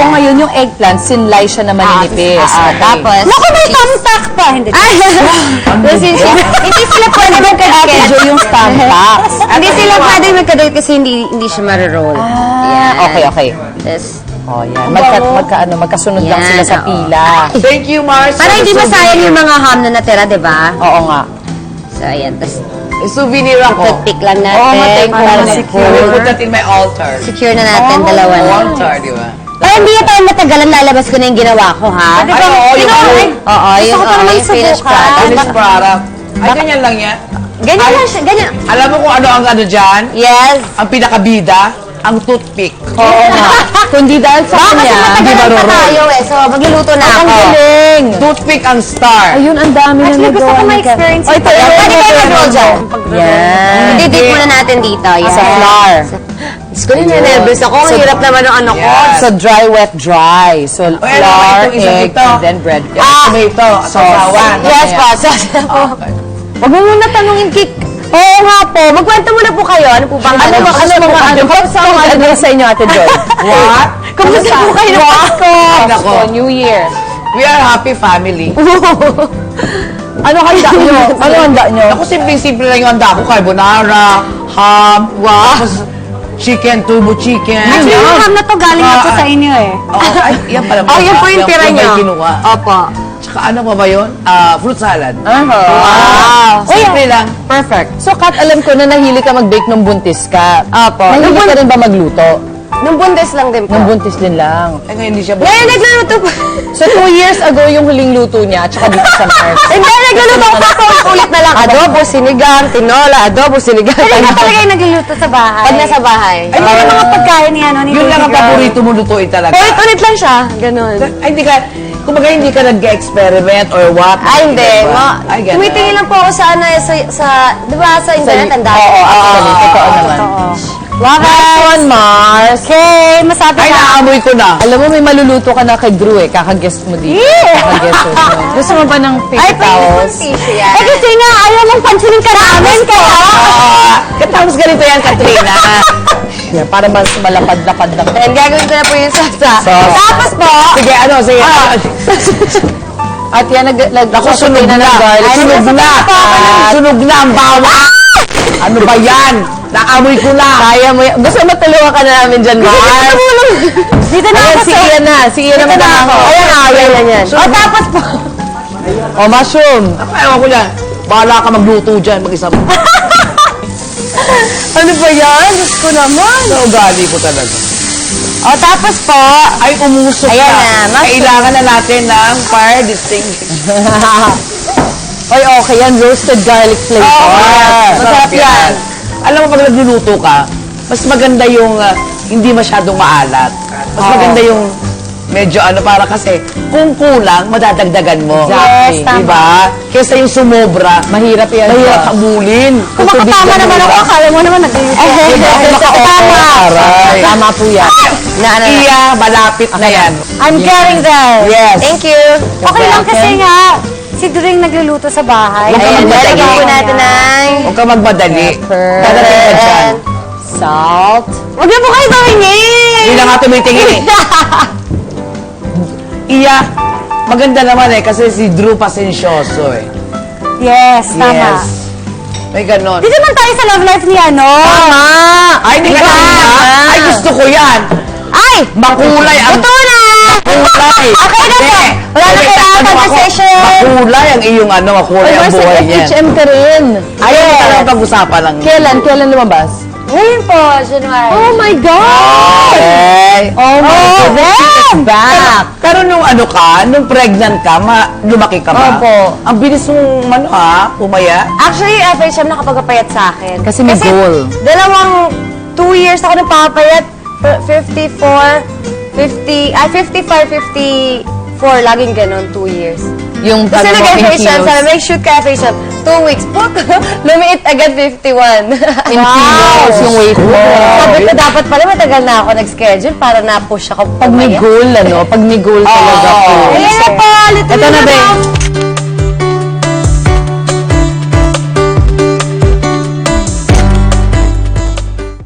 ngayon yung eggplant, sinlay siya na maninipis. Tapos, naku, may thumbtack pa. Hindi sila pwede magka-schedule yung thumbtacks. Hindi sila pwede magka-date kasi hindi siya maro-roll. Okay. Yes. Oh, yan. Magkasunod lang Yan, sila sa oo. pila. Thank you, Mars. Para hindi masayang yung mga ham na natira, di ba? Oo nga. So, ayan. Tapos, Souvenir ako. toothpick lang natin. Oo, matay ko. Para I will secure. put that in my altar. Secure na natin, dalawa na. Altar, di ba? Ay, hindi tayo matagalan, lalabas ko na yung ginawa ko, ha? Ay, oo, yung finished product. finished product. Ay, ganyan lang yan. Ganyan lang siya, ganyan. Alam mo kung ano ang ano dyan? Yes. Ang pinakabida? Ang toothpick. Oo nga. Kundi dahil sa Baka kasi kanya, hindi matagalan pa marurol. tayo eh. So, magluluto na Ang ako. galing! Toothpick ang star. Ayun, ang dami na Actually, gusto nagawa ko ni Kat. ma-experience Ay, ito. tayo, Pwede kayo mag-roll dyan. Yan. I-dip muna natin dito. Yan. Sa flour. Diyos ko, nervous ako. Ang hirap naman ng ano ko. Yes. So, dry, wet, dry. So, Ay, flour, itong isang egg, ito. and then bread. Tomato. Sausawan. Yes po. Huwag mo muna tanungin, Kik. Oo nga po. Magkwento muna po kayo. Ano po bang Ano sa inyo, Ate Joy? What? Kamusta po kayo ng Pasko? Nako. New Year. We are happy family. Ano handa nyo? Ano handa nyo? Ako simple-simple lang yung handa ko. Carbonara, ham, tapos chicken, turbo chicken. Actually, yung ham na to galing na po sa inyo eh. Ay, yan pala. Oh, yan po yung tira Yan nyo. ba yung kinuha? Opo. Tsaka ano pa ba yun? Fruit salad. Wow! Simple lang. Perfect. So, Kat, alam ko na nahilig ka mag-bake nung buntis ka. Opo. Nahilig ka rin ba magluto? Nung bundes lang din po. Nung buntis din lang. Eh, ngayon hindi siya Ngayon, nagluluto po. So, 2 years ago yung huling luto niya, tsaka dito sa Mars. Hindi, nagluluto ko pa. Ulit na lang. Adobo, sinigang, tinola, adobo, sinigang. Pwede ka talaga yung nagluluto sa bahay. Pag nasa bahay. Ay, yung mga pagkain ni ano, ni Yun lang ang Baby Girl. paborito mo lutuin talaga. Ulit lang siya. Ganon. Ay, hindi ka, kumbaga hindi ka nag-experiment or what? Ay, hindi. Diba? Ay, ganun. Tumitingin lang po ako sa ano, di ba, sa internet, ang dami. Oo, actually. Totoo naman. Wow, Next one, Mars. Okay, masabi Ay, ka. naamoy ko na. Alam mo, may maluluto ka na kay Drew eh. Kakaguest mo dito. Kakaguest mo. Gusto mo ba ng paper towels? tissue yan. Eh, kasi nga, ayaw mong pansinin ka namin, kaya. Katapos ganito yan, Katrina. Yeah, para mas malapad-lapad lang. And gagawin ko na po yung salsa. Sauce. Tapos po, Sige, ano, sige. At yan, Ako, sunog na. garlic. Sunog na. Sunog na ang bawang. Ano ba yan? Naamoy ko na. Kaya mo yan. Gusto mo tulungan ka na namin dyan, Mars? Dito na Ayan, ako si Ian na. Si Ian naman ang ako. ayan yan. O, tapos po. O, mushroom. Ako, ewan ko yan. Bahala ka magluto dyan, mag-isa mo. Ano ba yan? Diyos ko naman. Sa ugali ko talaga. O, tapos po, Ay, umusok Ayan na. na, Kailangan na natin ng fire distinguisher. Oy, okay yan. Roasted garlic flavor. Masarap yan. Alam mo, pag nagluluto ka, mas maganda yung hindi masyadong maalat. Mas maganda yung medyo ano, para kasi kung kulang, madadagdagan mo. Exactly. Yes, tama. Diba? Kesa yung sumobra, Mahirap yan. mahirap habulin. Kung makatama naman ako, akala mo naman nagluluto. Tama. Tama po yan. Iya, malapit na yan. I'm getting there. Yes. thank you. Okay lang kasi nga, si During nagluluto sa bahay. Ayan, lalagyan po natin ng Huwag ka magmadali. Pepper. Dadating ka dyan. Salt. Huwag na po kayo tumingin! Hindi na nga tumitingin eh. Iya, maganda naman eh, kasi si Drew pasensyoso eh. Yes, tama. Yes. May ganon. Dito naman tayo sa love life ni ano. Tama. Ay, hindi ka na. Ay, gusto ko yan. Ay! Makulay ang... Ito na! Makulay. Okay na po. Wala na kailangan conversation. Makulay ang iyong ano, makulay ang Mars, buhay niyan. HM ka rin. Ayaw mo talagang pag-usapan lang. Kailan lumabas? Ngayon po, January. Oh my God! Okay. Oh my God! Back! Pero nung ano ka, nung pregnant ka, lumaki ka ba? Opo. Ang bilis mong, pumaya. Actually, FHM nakapagpapayat sa akin. Kasi may goal. Dalawang 2 years ako nagpapayat. 54, 54, laging ganon, 2 years. Yung Kasi walking nag-FHM, kilos. sabi, make shoot ka FHM. 2 weeks, put, lumiit agad 51. In kilos, yung weight mo. Sabi ko, dapat pala matagal na ako nag-schedule para na-push ako Pag may pumaya. goal, ano? Pag may goal talaga po. Ayan na po, Ito na, babe.